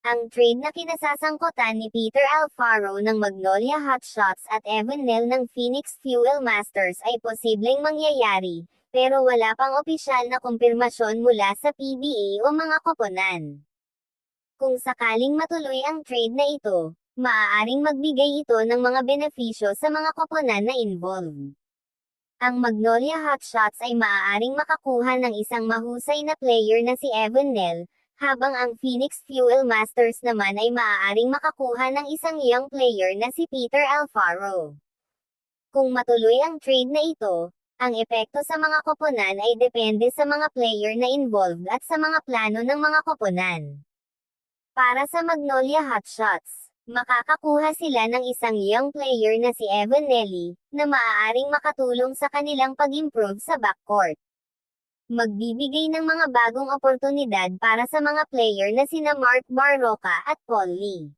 Ang trade na kinasasangkutan ni Peter Alfaro ng Magnolia Hotshots at Evan Nel ng Phoenix Fuel Masters ay posibleng mangyayari, pero wala pang opisyal na kumpirmasyon mula sa PBA o mga koponan. Kung sakaling matuloy ang trade na ito, maaaring magbigay ito ng mga benepisyo sa mga koponan na involved. Ang Magnolia Hotshots ay maaaring makakuha ng isang mahusay na player na si Evan Nel, habang ang Phoenix Fuel Masters naman ay maaaring makakuha ng isang young player na si Peter Alfaro. Kung matuloy ang trade na ito, ang epekto sa mga koponan ay depende sa mga player na involved at sa mga plano ng mga koponan. Para sa Magnolia Hotshots, makakakuha sila ng isang young player na si Evan Nelly, na maaaring makatulong sa kanilang pag-improve sa backcourt. Magbibigay ng mga bagong oportunidad para sa mga player na sina Mark Barroca at Paul Lee,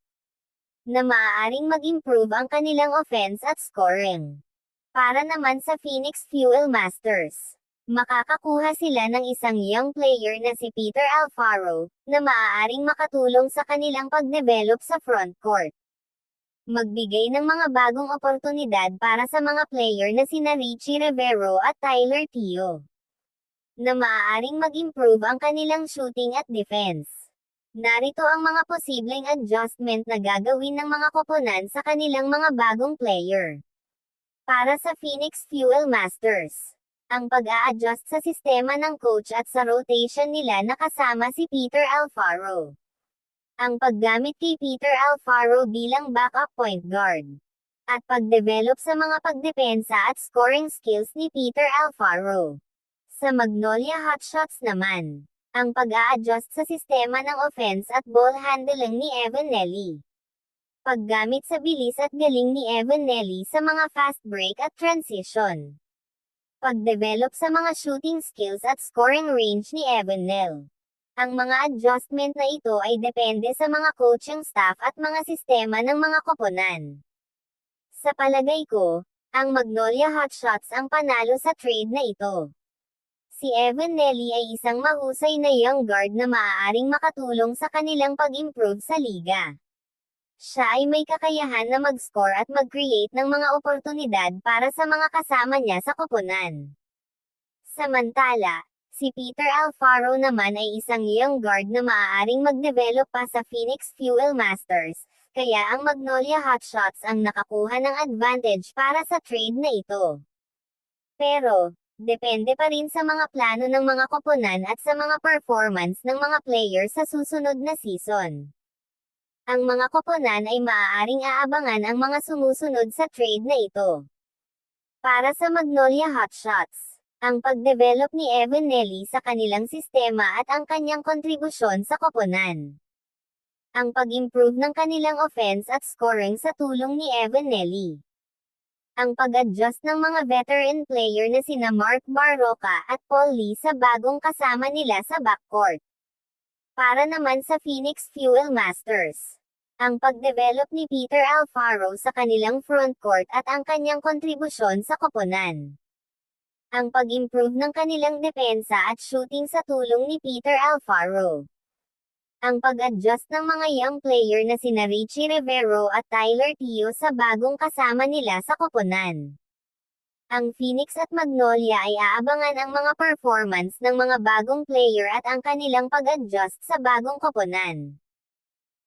na maaaring mag-improve ang kanilang offense at scoring. Para naman sa Phoenix Fuel Masters, makakakuha sila ng isang young player na si Peter Alfaro, na maaaring makatulong sa kanilang pag-develop sa frontcourt. Magbigay ng mga bagong oportunidad para sa mga player na sina Richie Rivero at Tyler Teo, na maaaring mag-improve ang kanilang shooting at defense. Narito ang mga posibleng adjustment na gagawin ng mga koponan sa kanilang mga bagong player. Para sa Phoenix Fuel Masters, ang pag-a-adjust sa sistema ng coach at sa rotation nila na kasama si Peter Alfaro. Ang paggamit kay Peter Alfaro bilang backup point guard. At pag-develop sa mga pagdepensa at scoring skills ni Peter Alfaro. Sa Magnolia Hotshots naman, ang pag-a-adjust sa sistema ng offense at ball handling ni Evan Nelly. Paggamit sa bilis at galing ni Evan Nelly sa mga fast break at transition. Pag-develop sa mga shooting skills at scoring range ni Evan Nel. Ang mga adjustment na ito ay depende sa mga coaching staff at mga sistema ng mga koponan. Sa palagay ko, ang Magnolia Hotshots ang panalo sa trade na ito. Si Evan Nelly ay isang mahusay na young guard na maaaring makatulong sa kanilang pag-improve sa liga. Siya ay may kakayahan na mag-score at mag-create ng mga oportunidad para sa mga kasama niya sa koponan. Samantala, si Peter Alfaro naman ay isang young guard na maaaring mag-develop pa sa Phoenix Fuel Masters, kaya ang Magnolia Hotshots ang nakakuha ng advantage para sa trade na ito. Pero, depende pa rin sa mga plano ng mga koponan at sa mga performance ng mga player sa susunod na season. Ang mga koponan ay maaaring aabangan ang mga sumusunod sa trade na ito. Para sa Magnolia Hotshots, ang pag-develop ni Evan Nelly sa kanilang sistema at ang kanyang kontribusyon sa koponan. Ang pag-improve ng kanilang offense at scoring sa tulong ni Evan Nelly. Ang pag-adjust ng mga veteran player na sina Mark Barroca at Paul Lee sa bagong kasama nila sa backcourt. Para naman sa Phoenix Fuel Masters, ang pag-develop ni Peter Alfaro sa kanilang frontcourt at ang kanyang kontribusyon sa koponan. Ang pag-improve ng kanilang depensa at shooting sa tulong ni Peter Alfaro. Ang pag-adjust ng mga young player na sina Richie Rivero at Tyler Teo sa bagong kasama nila sa koponan. Ang Phoenix at Magnolia ay aabangan ang mga performance ng mga bagong player at ang kanilang pag-adjust sa bagong koponan.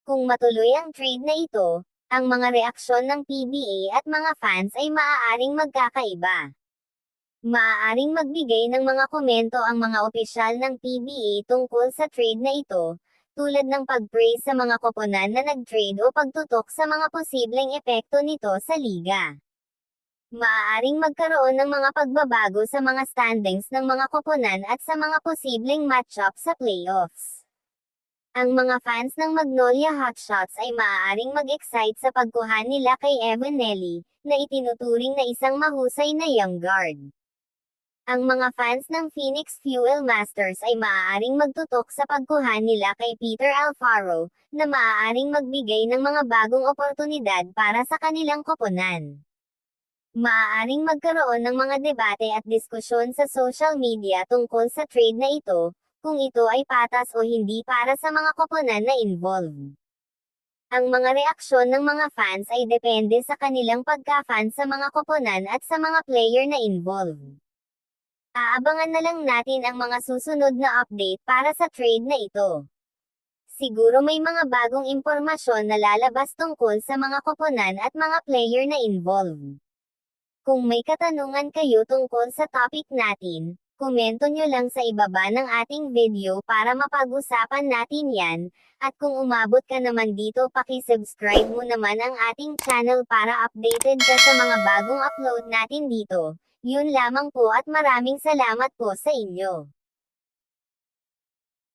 Kung matuloy ang trade na ito, ang mga reaksyon ng PBA at mga fans ay maaaring magkakaiba. Maaaring magbigay ng mga komento ang mga opisyal ng PBA tungkol sa trade na ito, tulad ng pag-praise sa mga koponan na nag-trade o pagtutok sa mga posibleng epekto nito sa liga. Maaaring magkaroon ng mga pagbabago sa mga standings ng mga koponan at sa mga posibleng matchup sa playoffs. Ang mga fans ng Magnolia Hotshots ay maaaring mag-excite sa pagkuha nila kay Evan Nelly, na itinuturing na isang mahusay na young guard. Ang mga fans ng Phoenix Fuel Masters ay maaaring magtutok sa pagkuha nila kay Peter Alfaro, na maaaring magbigay ng mga bagong oportunidad para sa kanilang koponan. Maaaring magkaroon ng mga debate at diskusyon sa social media tungkol sa trade na ito, kung ito ay patas o hindi para sa mga koponan na involved. Ang mga reaksyon ng mga fans ay depende sa kanilang pagka-fan sa mga koponan at sa mga player na involved. Aabangan na lang natin ang mga susunod na update para sa trade na ito. Siguro may mga bagong impormasyon na lalabas tungkol sa mga koponan at mga player na involved. Kung may katanungan kayo tungkol sa topic natin, komento nyo lang sa ibaba ng ating video para mapag-usapan natin yan, at kung umabot ka naman dito paki-subscribe mo naman ang ating channel para updated ka sa mga bagong upload natin dito. Yun lamang po at maraming salamat po sa inyo.